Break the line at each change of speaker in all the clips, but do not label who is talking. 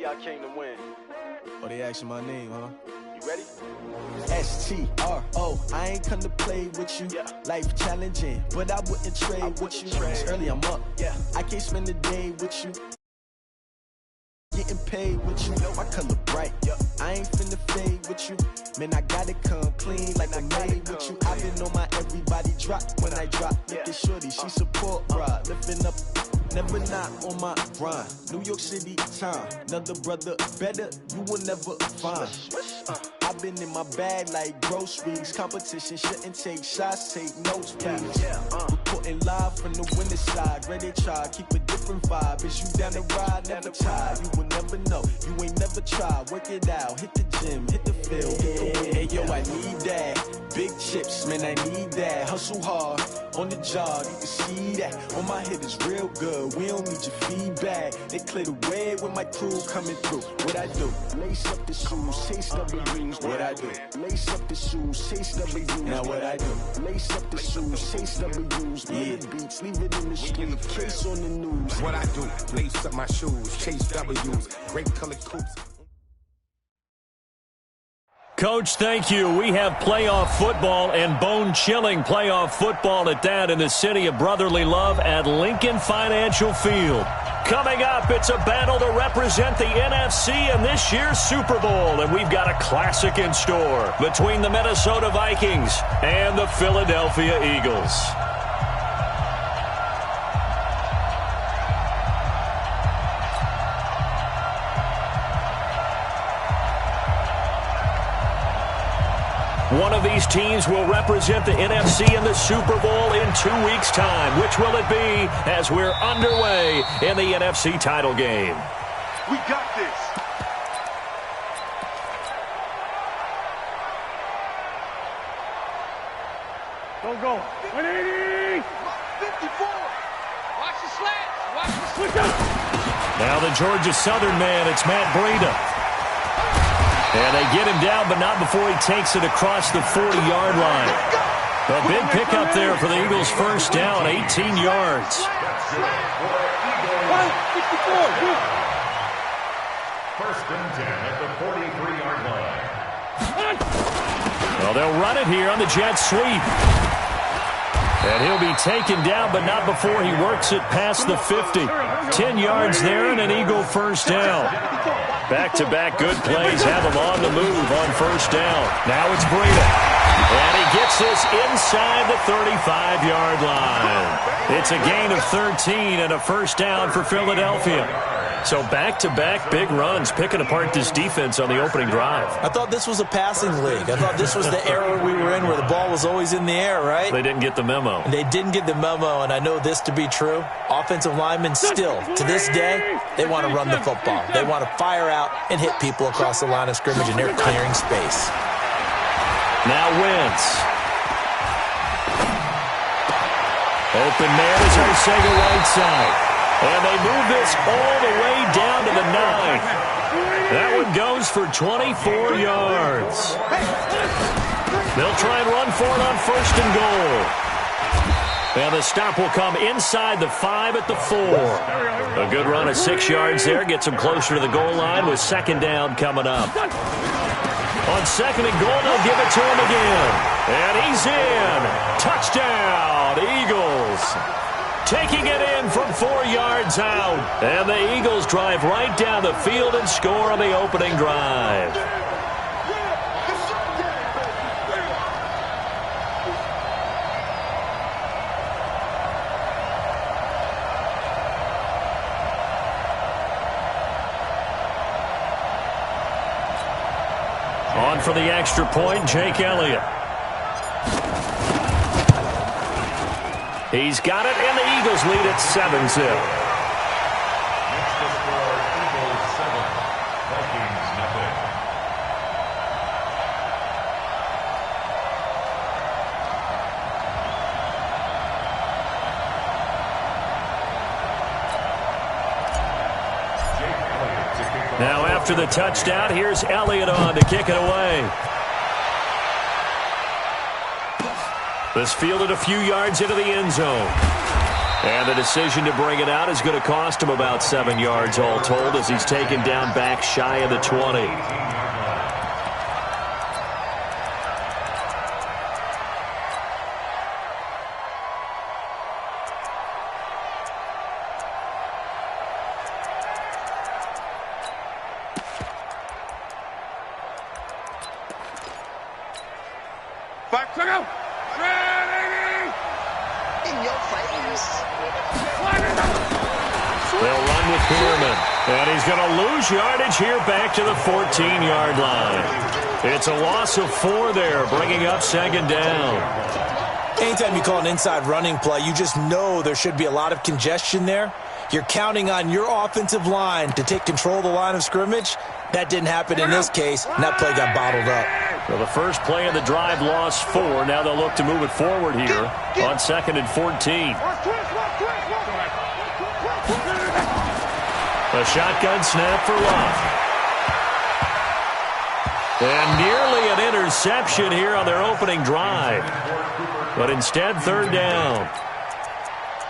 y'all came to win.
Oh, they asking my name, huh?
You ready?
S-T-R-O, I ain't come to play with you.
Yeah.
Life challenging, but I wouldn't trade with you. It's early, I'm up.
Yeah.
I can't spend the day with you. Getting paid with you, my color bright. I ain't finna fade with you. Man, I gotta come clean like I'm made with you. I've been on my everybody drop when I drop. Look at shorty, she support ride. Lifting up, never not on my grind. New York City time, another brother better, you will never find. I've been in my bag like groceries. Competition shouldn't take shots, take notes, please. Reporting live from the winning side. Ready to try, keep a different vibe. Is you down the ride, never tired. You will never know, you ain't never tried. Work it out, hit the gym, hit the field, hit the wind. Hey yo, I need that. Big chips, man, I need that. Hustle hard, on the job, you can see that. On my head is real good, we don't need your feedback. They clear the way when my crew coming through. What I do? Lace up the shoes, chase W's. What I do? Lace up the shoes, chase W's. Now what I do? Lace up the shoes, chase W's. Yeah. Beats, leave it in the street, case on the news.
What I do? Lace up my shoes, chase W's. Great colored coupes.
Coach, thank you. We have playoff football and bone-chilling playoff football at that in the city of brotherly love at Lincoln Financial Field. Coming up, it's a battle to represent the NFC in this year's Super Bowl, and we've got a classic in store between the Minnesota Vikings and the Philadelphia Eagles. One of these teams will represent the NFC in the Super Bowl in 2 weeks' time. Which will it be as we're underway in the NFC title game?
We got this.
Go. 180.
54. Watch the slats. Watch the
Push up.
Now the Georgia Southern man, it's Matt Breida. And they get him down, but not before he takes it across the 40-yard line. A big pickup there for the Eagles' first down, 18 yards.
First and 10 at the 43-yard line.
Well, they'll run it here on the jet sweep. And he'll be taken down, but not before he works it past the 50. 10 yards there and an Eagle first down. Back-to-back good plays have him on the move on first down. Now it's Breida. And he gets this inside the 35-yard line. It's a gain of 13 and a first down for Philadelphia. So back-to-back big runs, picking apart this defense on the opening drive.
I thought this was a passing league. I thought this was the era we were in where the ball was always in the air, right?
They didn't get the memo.
They didn't get the memo, and I know this to be true. Offensive linemen still, to this day, they want to run the football. They want to fire out and hit people across the line of scrimmage, and they're clearing space.
Now Wentz. Open man is Arcega right side. And they move this all the way down to the 9. That one goes for 24 yards. They'll try and run for it on first and goal. And the stop will come inside the 5 at the 4. A good run of 6 yards there. Gets them closer to the goal line with second down coming up. On second and goal, they'll give it to him again. And he's in. Touchdown, Eagles. Taking it in from 4 yards out. And the Eagles drive right down the field and score on the opening drive. On for the extra point, Jake Elliott. He's got it, and the Eagles lead at 7-0.
Next to score, Eagles 7, Vikings nothing.
Now after the touchdown, here's Elliott on to kick it away. This fielded a few yards into the end zone. And the decision to bring it out is going to cost him about 7 yards all told as he's taken down back shy of the 20.
Back to go.
They'll run with Peterman. And he's going to lose yardage here back to the 14-yard line. It's a loss of 4 there, bringing up second down.
Anytime you call an inside running play, you just know there should be a lot of congestion there. You're counting on your offensive line to take control of the line of scrimmage. That didn't happen in this case, and that play got bottled up.
Well, the first play of the drive lost 4. Now they'll look to move it forward here on 2nd and 14. A shotgun snap for Love. And nearly an interception here on their opening drive. But instead, 3rd down.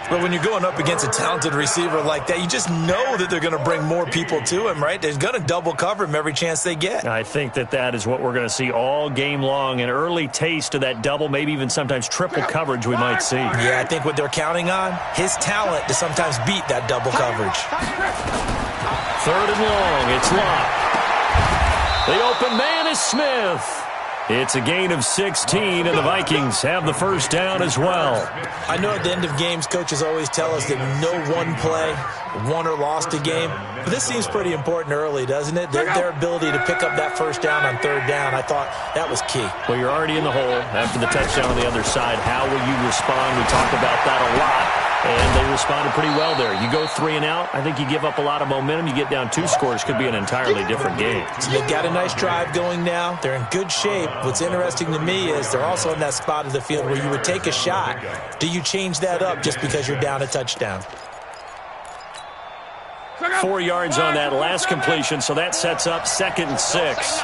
But when you're going up against a talented receiver like that, you just know that they're going to bring more people to him, right? They're going to double cover him every chance they get.
I think that is what we're going to see all game long. An early taste of that double, maybe even sometimes triple coverage we might see.
Yeah, I think what they're counting on, his talent to sometimes beat that double coverage.
3rd and long, it's Locke. The open man is Smith. It's a gain of 16, and the Vikings have the first down as well.
I know at the end of games, coaches always tell us that no one play won or lost a game. But this seems pretty important early, doesn't it? Their ability to pick up that first down on 3rd down, I thought that was key.
Well, you're already in the hole after the touchdown on the other side. How will you respond? We talk about that a lot. And they responded pretty well there. You go 3 and out, I think you give up a lot of momentum. You get down 2 scores, could be an entirely different game.
So they've got a nice drive going now. They're in good shape. What's interesting to me is they're also in that spot of the field where you would take a shot. Do you change that up just because you're down a touchdown?
4 yards on that last completion, so that sets up 2nd and 6.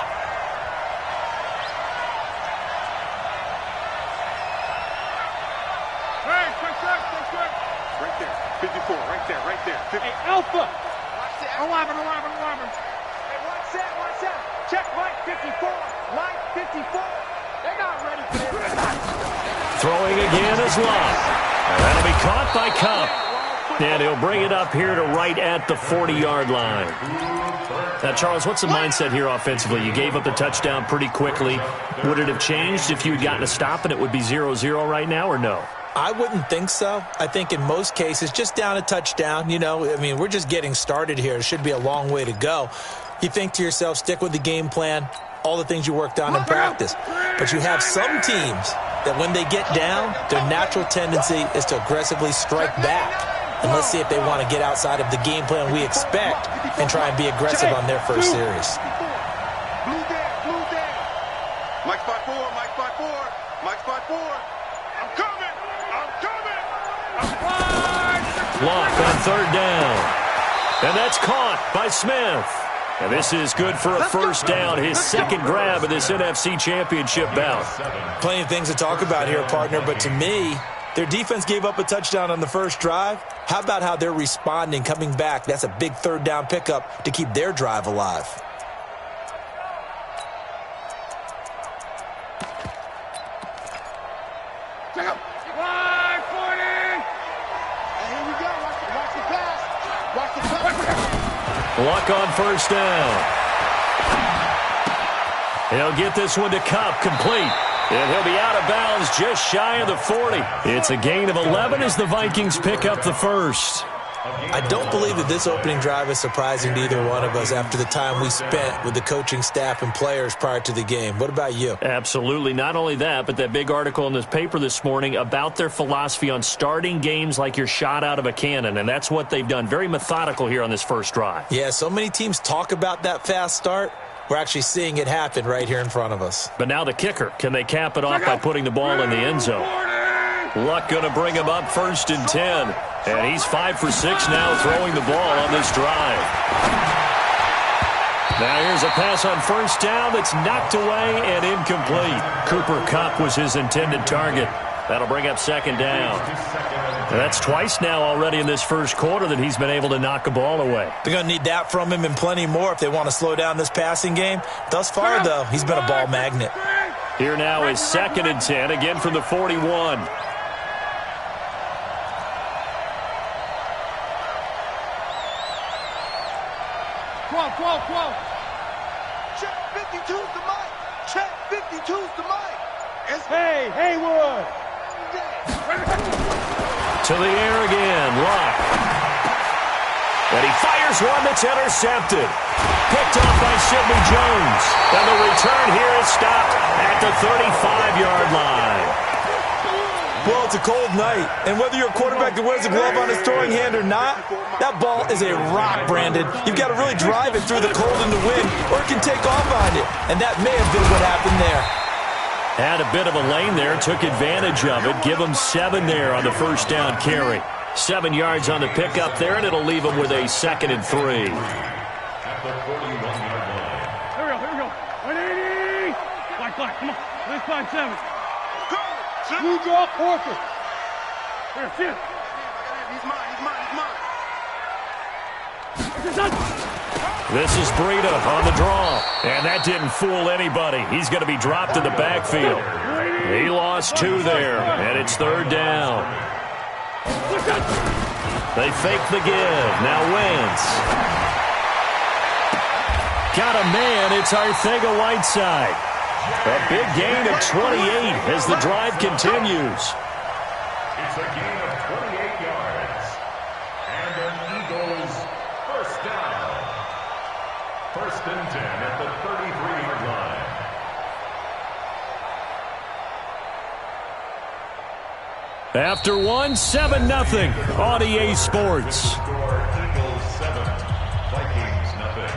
Hey, Alpha! Alarm. Hey, watch that. Check Mike 54. Mike 54. They're not ready for this.
Throwing again is Love. And that'll be caught by Cup. And he'll bring it up here to right at the 40-yard line. Now, Charles, what's the mindset here offensively? You gave up the touchdown pretty quickly. Would it have changed if you had gotten a stop and it would be 0-0 right now, or no?
I wouldn't think so. I think in most cases, just down a touchdown, we're just getting started here. It should be a long way to go. You think to yourself, stick with the game plan, all the things you worked on in practice. But you have some teams that when they get down, their natural tendency is to aggressively strike back. And let's see if they want to get outside of the game plan we expect and try and be aggressive on their first series.
Blue dead. Mike spot 4. I'm coming.
Block on 3rd down. And that's caught by Smith. And this is good for a first down, his 2nd grab of this NFC Championship bout.
Plenty of things to talk about here, partner, but to me, their defense gave up a touchdown on the first drive. How about how they're responding, coming back? That's a big 3rd down pickup to keep their drive alive.
Luck on first down. He'll get this one to Cup, complete. And he'll be out of bounds just shy of the 40. It's a gain of 11 as the Vikings pick up the first.
I don't believe that this opening drive is surprising to either one of us after the time we spent with the coaching staff and players prior to the game. What about you?
Absolutely. Not only that, but that big article in this paper this morning about their philosophy on starting games like you're shot out of a cannon, and that's what they've done. Very methodical here on this first drive.
Yeah, so many teams talk about that fast start. We're actually seeing it happen right here in front of us.
But now the kicker. Can they cap it off by putting the ball in the end zone? Luck going to bring him up 1st and 10. And he's 5 for 6 now throwing the ball on this drive. Now here's a pass on first down that's knocked away and incomplete. Cooper Kupp was his intended target. That'll bring up second down. And that's twice now already in this first quarter that he's been able to knock a ball away.
They're going to need that from him and plenty more if they want to slow down this passing game. Thus far, though, he's been a ball magnet.
Here now is 2nd and 10, again from the 41.
Check 52's the mic. Check 52's the mic.
Hey, Haywood.
To the air again, Luck. And he fires one that's intercepted. Picked off by Sidney Jones. And the return here is stopped at the 35-yard line.
Well, it's a cold night, and whether you're a quarterback that wears a glove on his throwing hand or not, that ball is a rock, Brandon. You've got to really drive it through the cold and the wind, or it can take off on you, and that may have been what happened there.
Had a bit of a lane there, took advantage of it. Give him 7 there on the first down carry. 7 yards on the pickup there, and it'll leave him with a 2nd and 3.
At the 41-yard line.
Here we go. 180. Black, come on. Let's find 7. Blue draw, Porter. Here, sit.
He's mine.
This is Breida on the draw, and that didn't fool anybody. He's going to be dropped in the backfield. He lost 2 there, and it's 3rd down. They fake the give. Now Wentz. Got a man. It's Arcega-Whiteside. A big gain of 28 as the drive continues.
It's a gain of 28 yards. And an Eagles first down. 1st and 10 at the 33-yard line.
After 1, 7-0 on EA Sports.
Score Eagles 7, Vikings nothing.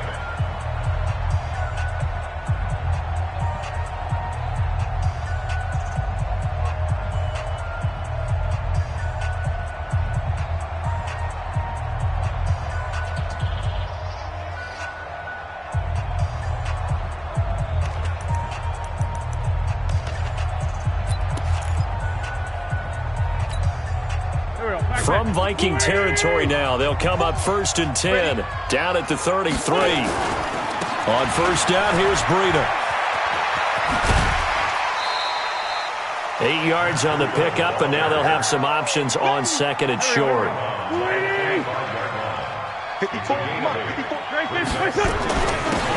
From Viking territory now, they'll come up 1st and 10, down at the 33. On first down, here's Breida. 8 yards on the pickup, and now they'll have some options on 2nd and short.
54.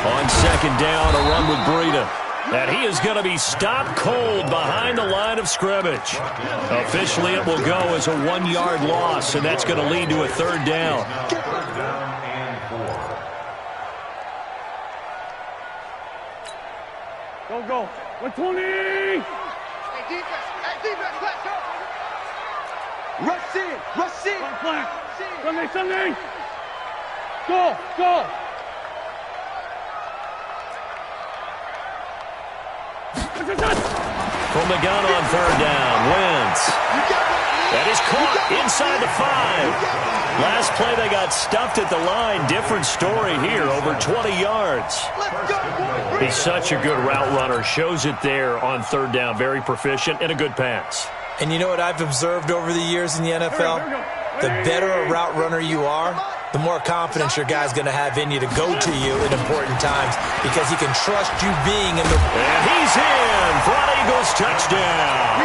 On 2nd down, a run with Breida. And he is going to be stopped cold behind the line of scrimmage. Officially, it will go as a 1-yard loss, and that's going to lead to a 3rd down.
3rd down and 4.
Go. 120.
Hey, defense, let's go. Rush in.
Flag. Sunday. Go.
From the gun on 3rd down, Wentz. That is caught inside the 5. Last play they got stuffed at the line. Different story here, over 20 yards. He's such a good route runner. Shows it there on 3rd down. Very proficient and a good pass.
And you know what I've observed over the years in the NFL? The better a route runner you are, the more confidence your guy's going to have in you to go to you in important times because he can trust you being in the...
And he's in for an Eagles touchdown.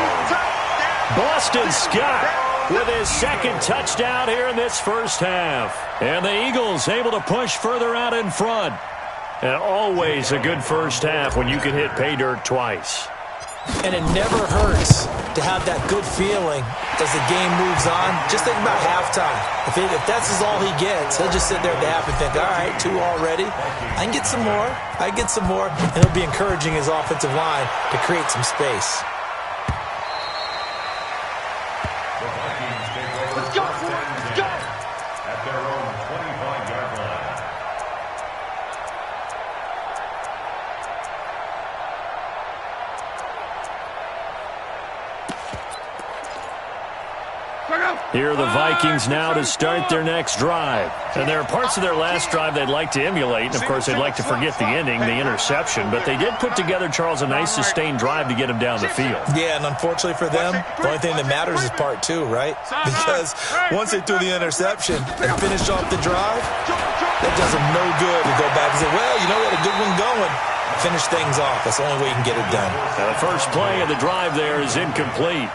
Boston Scott with his 2nd touchdown here in this first half. And the Eagles able to push further out in front. And always a good first half when you can hit pay dirt twice.
And it never hurts to have that good feeling as the game moves on. Just think about halftime. If that's all he gets, he'll just sit there at the half and think, all right, 2 already. I can get some more. And he'll be encouraging his offensive line to create some space.
The Vikings take over 1st and 10 at their own 25-yard line.
Here are the Vikings now to start their next drive. And there are parts of their last drive they'd like to emulate. And, of course, they'd like to forget the ending, the interception. But they did put together, Charles, a nice sustained drive to get them down the field.
Yeah, and unfortunately for them, the only thing that matters is part two, right? Because once they threw the interception and finished off the drive, that does them no good to go back and say, well, you know, we had a good one going. Finish things off. That's the only way you can get it done.
Now, the first play of the drive there is incomplete.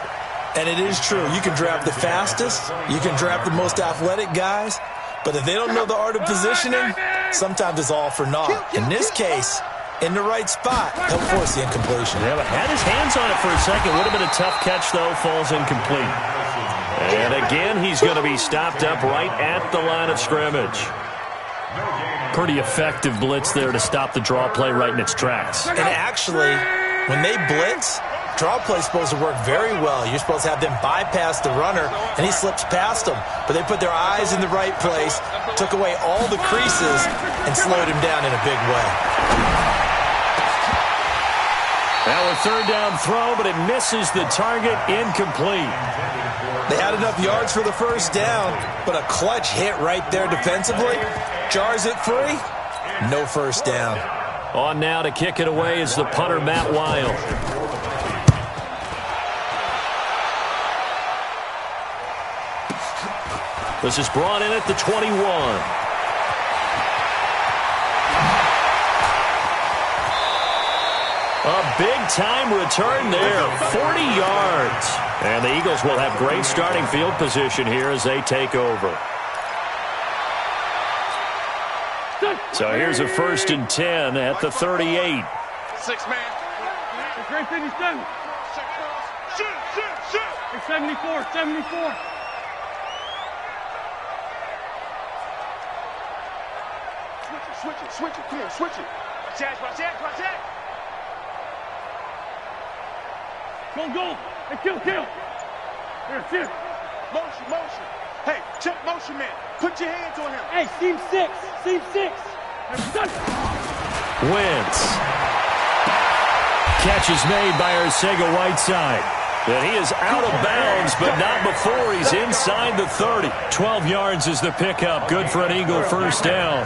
And it is true. You can draft the fastest. You can draft the most athletic guys. But if they don't know the art of positioning, sometimes it's all for naught. In this case, in the right spot, he'll force the incompletion.
Yeah, but had his hands on it for a second. Would have been a tough catch, though. Falls incomplete. And again, he's going to be stopped up right at the line of scrimmage. Pretty effective blitz there to stop the draw play right in its tracks.
And actually, when they blitz, draw play is supposed to work very well. You're supposed to have them bypass the runner, and he slips past them. But they put their eyes in the right place, took away all the creases, and slowed him down in a big way.
Now a third down throw, but it misses the target, incomplete.
They had enough yards for the first down, but a clutch hit right there defensively. Jars it free, no first down.
On now to kick it away is the punter, Matt Wild. This is brought in at the 21. A big-time return there, 40 yards. And the Eagles will have great starting field position here as they take over. So here's a 1st and 10 at the 38.
6 man. It's right 57. Shoot. It's 74. Switch it. Come here, switch it. Watch that. Go. Hey, kill. Here. Motion. Hey, check motion, man. Put your hands on him. Hey, seam 6.
Wentz. Catch is made by Arcega-Whiteside. And he is out of bounds, but not before he's inside the 30. 12 yards is the pickup. Good for an Eagle first down.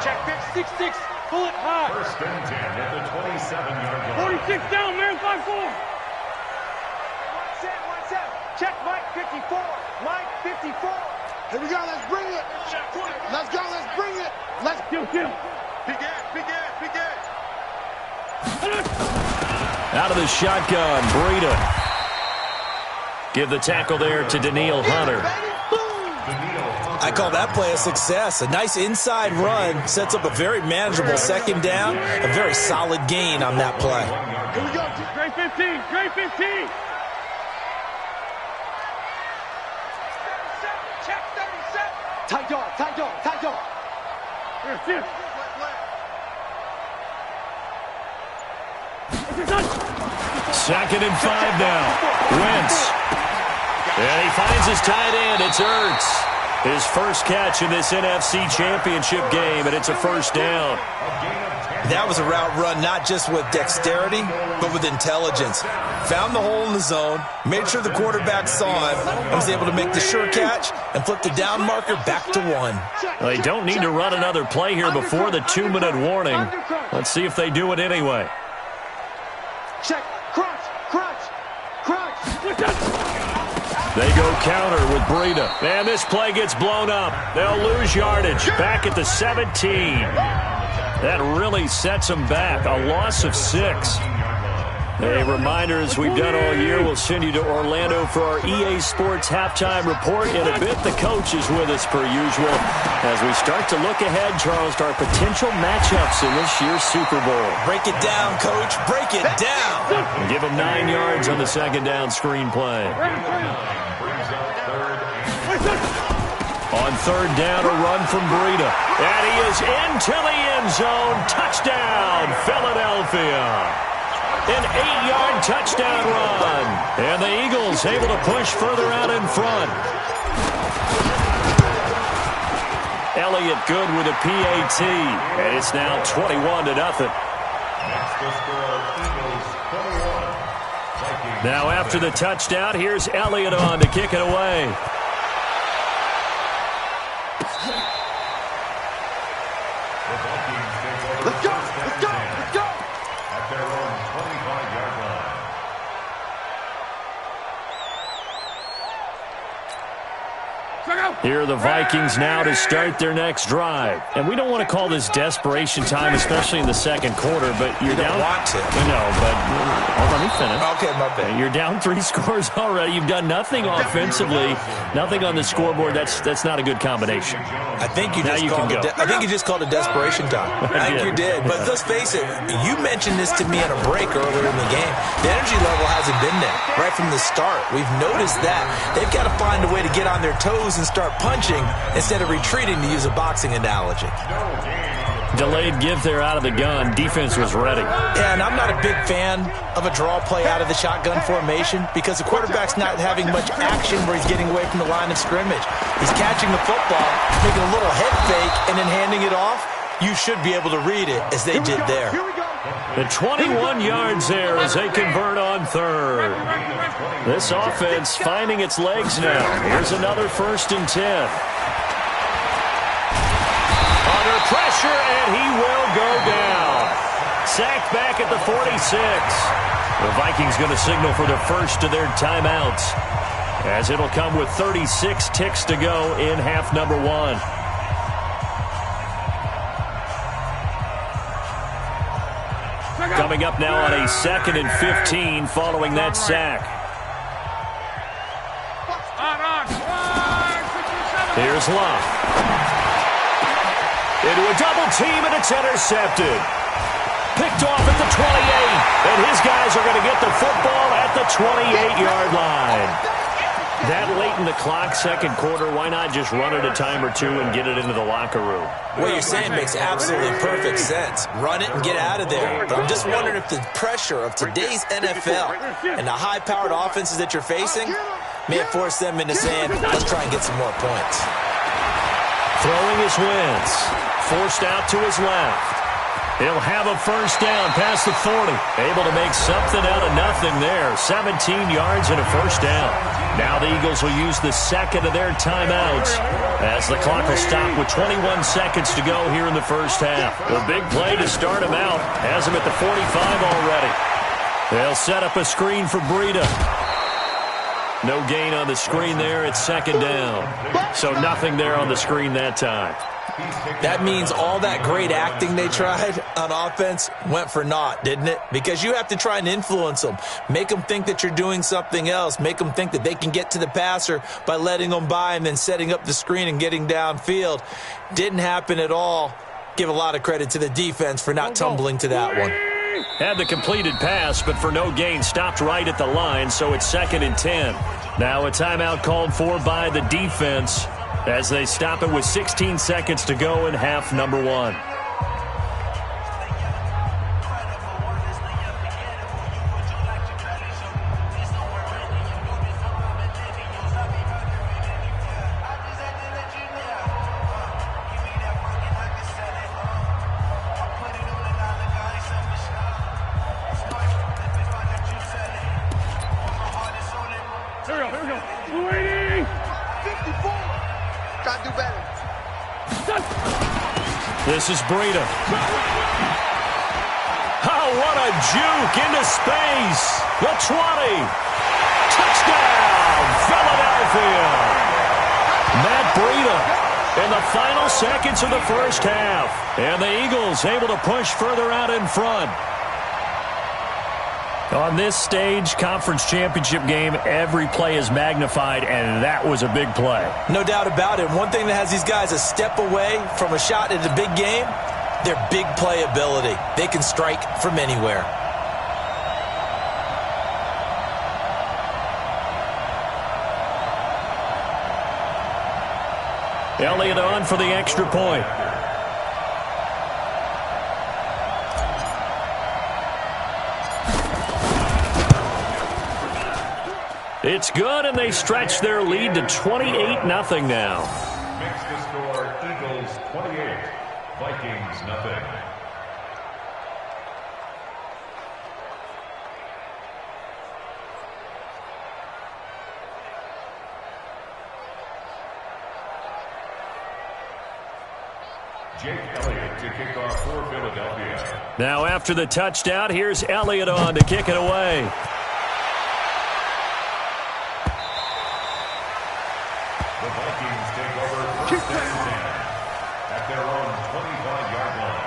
Check 15. 6. Pull it high.
1st and 10 at the 27-yard line.
46 down, man. 5-4. Check Mike 54. Mike 54.
Here we go. Let's bring it. Let's go. Let's bring it. Let's
Kill.
Big gas.
Out of the shotgun, Breida. Give the tackle there to Daniil Hunter.
I call that play a success. A nice inside run sets up a very manageable second down. A very solid gain on that play.
Here we go.
Straight 15. Check 37. Tight dog. Here.
2nd and 5 now. Wentz. And he finds his tight end. It's Ertz. His first catch in this NFC Championship game, and it's a first down.
That was a route run not just with dexterity, but with intelligence. Found the hole in the zone, made sure the quarterback saw him, and was able to make the sure catch and flip the down marker back to 1.
Well, they don't need to run another play here before the 2-minute warning. Let's see if they do it anyway.
Check. Crunch.
They go counter with Breida. And this play gets blown up. They'll lose yardage. Back at the 17. That really sets them back. A loss of 6. A reminder, as we've done all year, we'll send you to Orlando for our EA Sports halftime report. In a bit, the coach is with us per usual as we start to look ahead, Charles, to our potential matchups in this year's Super Bowl.
Break it down, Coach. Break it down.
Give him 9 yards on the second down screenplay. On third down, a run from Breida. And he is into the end zone. Touchdown, Philadelphia. An 8-yard touchdown run. And the Eagles able to push further out in front. Elliott good with a PAT. And it's now 21-0.
Next to score, Eagles 21.
Now after the touchdown, here's Elliott on to kick it away.
Let's go, let's go, let's go.
At their own 25-yard line.
Here are the Vikings now to start their next drive. And we don't want to call this desperation time, especially in the second quarter, but you're down.
You don't want to.
No, but let me finish.
Okay, my bad.
You're down 3 scores already. You've done nothing offensively, nothing on the scoreboard. That's not a good combination.
I think you just called it desperation time. I think you did. But let's face it, you mentioned this to me on a break earlier in the game. The energy level hasn't been there right from the start. We've noticed that. They've got to find a way to get on their toes and start punching instead of retreating, to use a boxing analogy.
Delayed give there out of the gun. Defense was ready.
Yeah, and I'm not a big fan of a draw play out of the shotgun formation because the quarterback's not having much action where he's getting away from the line of scrimmage. He's catching the football, making a little head fake, and then handing it off. You should be able to read it as they did there.
The 21 yards there as they convert on third. This offense finding its legs now. Here's another 1st and 10. Under pressure, and he will go down. Sacked back at the 46. The Vikings going to signal for the first of their timeouts, as it'll come with 36 ticks to go in half number 1. Coming up now on a 2nd and 15 following that sack. Here's Love. Into a double team, and it's intercepted. Picked off at the 28, and his guys are going to get the football at the 28-yard line. That late in the clock, second quarter, why not just run it a time or two and get it into the locker room?
What you're saying makes absolutely perfect sense. Run it and get out of there. But I'm just wondering if the pressure of today's NFL and the high-powered offenses that you're facing may have forced them into saying, let's try and get some more points.
Throwing his Wentz. Forced out to his left. He'll have a first down past the 40. Able to make something out of nothing there. 17 yards and a first down. Now the Eagles will use the second of their timeouts as the clock will stop with 21 seconds to go here in the first half. The big play to start him out has him at the 45 already. They'll set up a screen for Breida. No gain on the screen there. It's second down. So nothing there on the screen that time.
That means all that great acting they tried on offense went for naught, didn't it? Because you have to try and influence them. Make them think that you're doing something else. Make them think that they can get to the passer by letting them by and then setting up the screen and getting downfield. Didn't happen at all. Give a lot of credit to the defense for not tumbling to that one.
Had the completed pass, but for no gain, stopped right at the line, so it's 2nd and 10. Now a timeout called for by the defense as they stop it with 16 seconds to go in half number 1. This is Breida. Oh, what a juke into space. The 20. Touchdown, Philadelphia. Matt Breida in the final seconds of the first half. And the Eagles able to push further out in front. On this stage, conference championship game, every play is magnified, and that was a big play.
No doubt about it. One thing that has these guys a step away from a shot at a big game, their big play ability. They can strike from anywhere.
Elliott on for the extra point. It's good, and they stretch their lead to 28-0 now.
Makes the score Eagles 28, Vikings nothing. Jake Elliott to kick off for Philadelphia.
Now after the touchdown, here's Elliott on to kick it away.
The Vikings take over first and 10 at their own 25-yard line.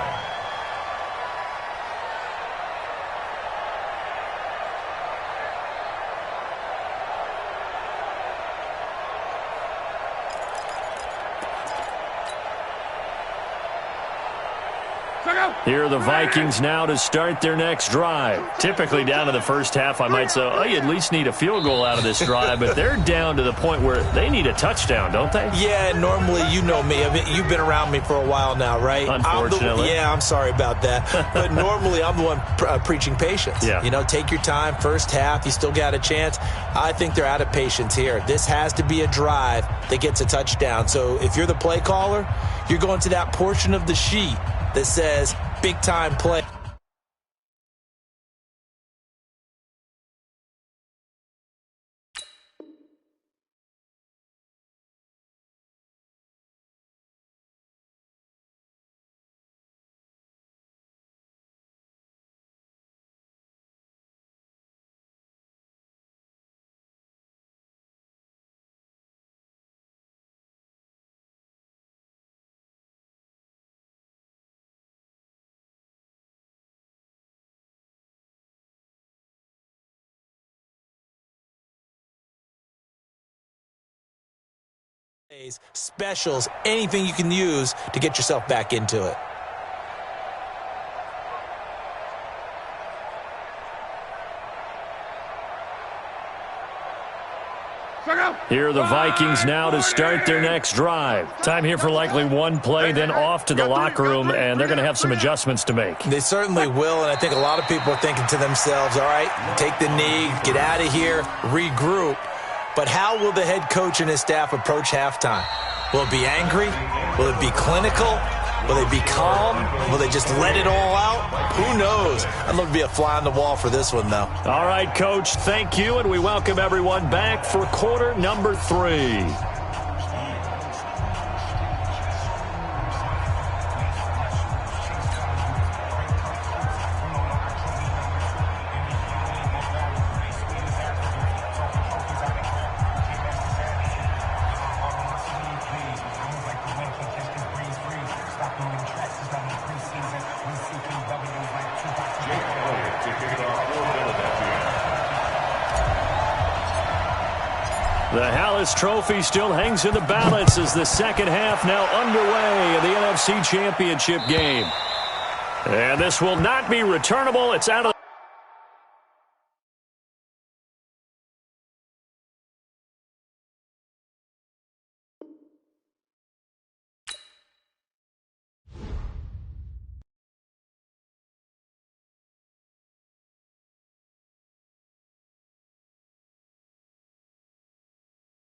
Here are the Vikings now to start their next drive. Typically down to the first half, I might say, oh, you at least need a field goal out of this drive, but they're down to the point where they need a touchdown, don't they?
Yeah, normally, you know me. I mean, you've been around me for a while now, right?
Unfortunately.
I'm sorry about that. But normally, I'm the one preaching patience.
Yeah.
You know, take your time, first half, you still got a chance. I think they're out of patience here. This has to be a drive that gets a touchdown. So if you're the play caller, you're going to that portion of the sheet that says big-time play. Specials, anything you can use to get yourself back into it.
Here are the Vikings now to start their next drive. Time here for likely one play, then off to the locker room, and they're going to have some adjustments to make.
They certainly will, and I think a lot of people are thinking to themselves, all right, take the knee, get out of here, regroup. But how will the head coach and his staff approach halftime? Will it be angry? Will it be clinical? Will they be calm? Will they just let it all out? Who knows? I'd love to be a fly on the wall for this one, though.
All right, Coach, thank you, and we welcome everyone back for quarter number 3. The Hallis Trophy still hangs in the balance as the second half now underway in the NFC Championship game. And this will not be returnable. It's out of the